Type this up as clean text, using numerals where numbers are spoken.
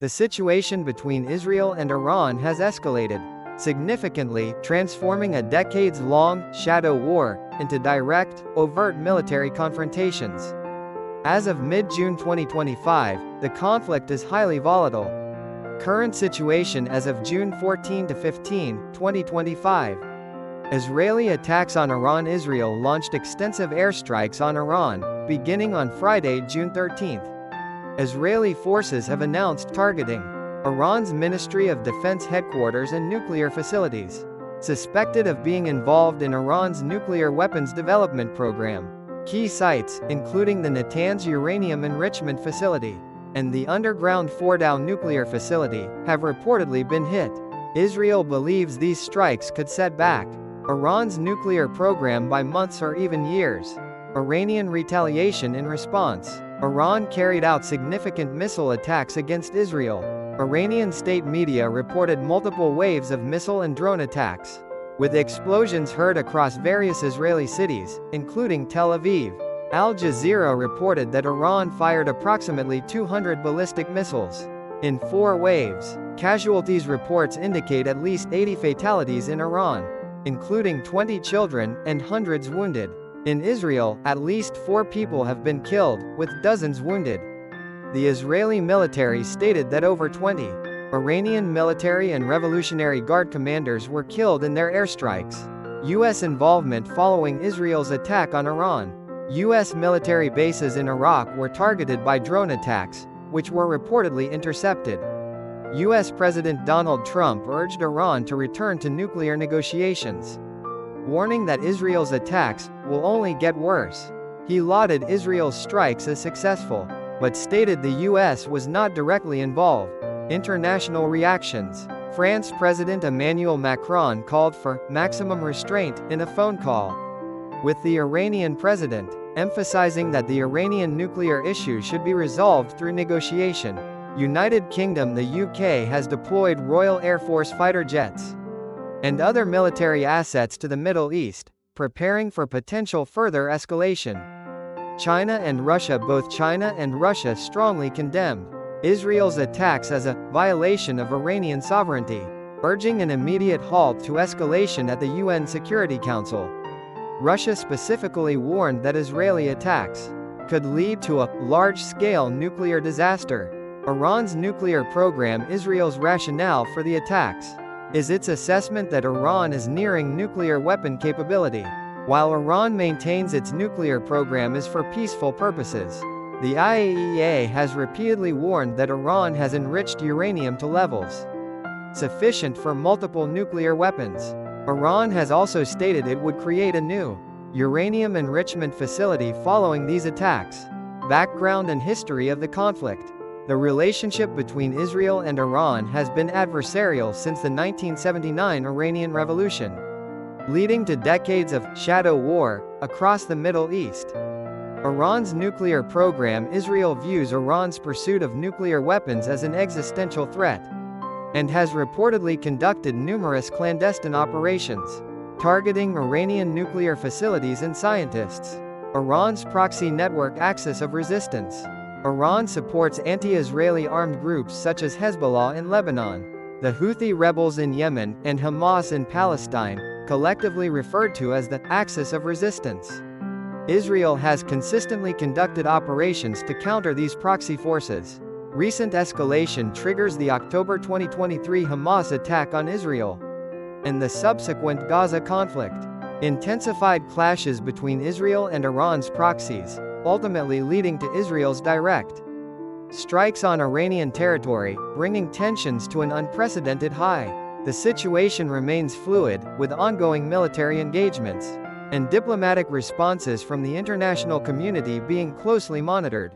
The situation between Israel and Iran has escalated, significantly transforming a decades-long shadow war into direct, overt military confrontations. As of mid-June 2025, the conflict is highly volatile. Current situation as of June 14 to 15, 2025. Israeli attacks on Iran. Israel launched extensive airstrikes on Iran, beginning on Friday, June 13. Israeli forces have announced targeting Iran's Ministry of Defense headquarters and nuclear facilities, suspected of being involved in Iran's nuclear weapons development program. Key sites, including the Natanz uranium enrichment facility and the underground Fordow nuclear facility, have reportedly been hit. Israel believes these strikes could set back Iran's nuclear program by months or even years. Iranian retaliation in response. Iran carried out significant missile attacks against Israel. Iranian state media reported multiple waves of missile and drone attacks, with explosions heard across various Israeli cities, including Tel Aviv. Al Jazeera reported that Iran fired approximately 200 ballistic missiles in 4 waves. Casualties reports indicate at least 80 fatalities in Iran, including 20 children and hundreds wounded. In Israel, at least 4 people have been killed, with dozens wounded. The Israeli military stated that over 20 Iranian military and Revolutionary Guard commanders were killed in their airstrikes. U.S. involvement following Israel's attack on Iran. U.S. military bases in Iraq were targeted by drone attacks, which were reportedly intercepted. U.S. President Donald Trump urged Iran to return to nuclear negotiations, warning that Israel's attacks will only get worse. He lauded Israel's strikes as successful, but stated the U.S. was not directly involved. International reactions. France President Emmanuel Macron called for maximum restraint in a phone call with the Iranian president, emphasizing that the Iranian nuclear issue should be resolved through negotiation. United Kingdom. The UK has deployed Royal Air Force fighter jets and other military assets to the Middle East, preparing for potential further escalation. China and Russia. Both China and Russia strongly condemned Israel's attacks as a violation of Iranian sovereignty, urging an immediate halt to escalation at the UN Security Council. Russia specifically warned that Israeli attacks could lead to a large-scale nuclear disaster. Iran's nuclear program. Israel's rationale for the attacks is its assessment that Iran is nearing nuclear weapon capability, while Iran maintains its nuclear program is for peaceful purposes. The IAEA has repeatedly warned that Iran has enriched uranium to levels sufficient for multiple nuclear weapons. Iran has also stated it would create a new uranium enrichment facility following these attacks. Background and history of the conflict. The relationship between Israel and Iran has been adversarial since the 1979 Iranian Revolution, leading to decades of shadow war across the Middle East. Iran's nuclear program. Israel views Iran's pursuit of nuclear weapons as an existential threat, and has reportedly conducted numerous clandestine operations targeting Iranian nuclear facilities and scientists. Iran's proxy network. Axis of resistance. Iran supports anti-Israeli armed groups such as Hezbollah in Lebanon, the Houthi rebels in Yemen, and Hamas in Palestine, collectively referred to as the axis of resistance. Israel has consistently conducted operations to counter these proxy forces. Recent escalation triggers the October 2023 Hamas attack on Israel and the subsequent Gaza conflict. Intensified clashes between Israel and Iran's proxies, ultimately leading to Israel's direct strikes on Iranian territory, bringing tensions to an unprecedented high. The situation remains fluid, with ongoing military engagements and diplomatic responses from the international community being closely monitored.